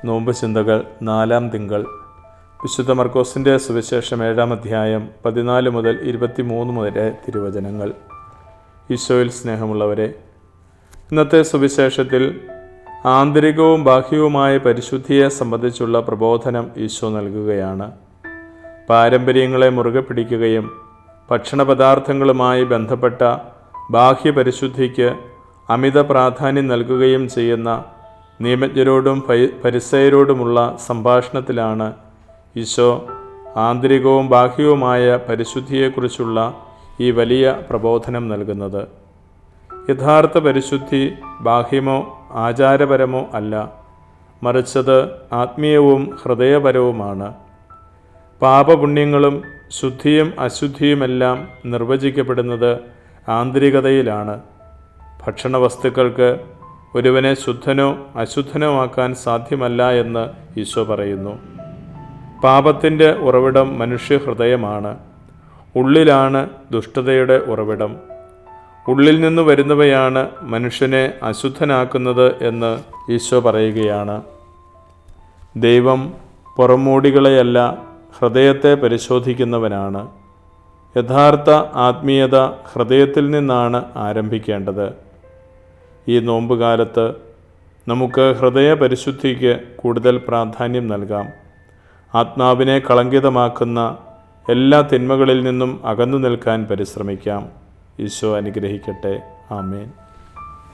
നോമ്പ് ചിന്തകൾ 4-ാം തിങ്കൾ. വിശുദ്ധ മർക്കോസിൻ്റെ സുവിശേഷം 7-ാം അധ്യായം 14 മുതൽ 23 വരെ തിരുവചനങ്ങൾ. ഈശോയിൽ സ്നേഹമുള്ളവരെ, ഇന്നത്തെ സുവിശേഷത്തിൽ ആന്തരികവും ബാഹ്യവുമായ പരിശുദ്ധിയെ സംബന്ധിച്ചുള്ള പ്രബോധനം ഈശോ നൽകുകയാണ്. പാരമ്പര്യങ്ങളെ മുറുകെ പിടിക്കുകയും ഭക്ഷണപദാർത്ഥങ്ങളുമായി ബന്ധപ്പെട്ട ബാഹ്യപരിശുദ്ധിക്ക് അമിത പ്രാധാന്യം നൽകുകയും ചെയ്യുന്ന നിയമജ്ഞരോടും ഫരിസയരോടുമുള്ള സംഭാഷണത്തിലാണ് ഈശോ ആന്തരികവും ബാഹ്യവുമായ പരിശുദ്ധിയെക്കുറിച്ചുള്ള ഈ വലിയ പ്രബോധനം നൽകുന്നത്. യഥാർത്ഥ പരിശുദ്ധി ബാഹ്യമോ ആചാരപരമോ അല്ല, മറിച്ചത് ആത്മീയവും ഹൃദയപരവുമാണ്. പാപപുണ്യങ്ങളും ശുദ്ധിയും അശുദ്ധിയുമെല്ലാം നിർവചിക്കപ്പെടുന്നത് ആന്തരികതയിലാണ്. ഭക്ഷണവസ്തുക്കൾക്ക് ഒരുവനെ ശുദ്ധനോ അശുദ്ധനോ ആക്കാൻ സാധ്യമല്ല എന്ന് ഈശോ പറയുന്നു. പാപത്തിൻ്റെ ഉറവിടം മനുഷ്യഹൃദയമാണ്. ഉള്ളിലാണ് ദുഷ്ടതയുടെ ഉറവിടം. ഉള്ളിൽ നിന്ന് വരുന്നവയാണ് മനുഷ്യനെ അശുദ്ധനാക്കുന്നത് എന്ന് ഈശോ പറയുകയാണ്. ദൈവം പുറമോടികളെയല്ല, ഹൃദയത്തെ പരിശോധിക്കുന്നവനാണ്. യഥാർത്ഥ ആത്മീയത ഹൃദയത്തിൽ നിന്നാണ് ആരംഭിക്കേണ്ടത്. ഈ നോമ്പുകാലത്ത് നമുക്ക് ഹൃദയ പരിശുദ്ധിക്ക് കൂടുതൽ പ്രാധാന്യം നൽകാം. ആത്മാവിനെ കളങ്കിതമാക്കുന്ന എല്ലാ തിന്മകളിൽ നിന്നും അകന്നു നിൽക്കാൻ പരിശ്രമിക്കാം. ഈശോ അനുഗ്രഹിക്കട്ടെ. ആമേൻ.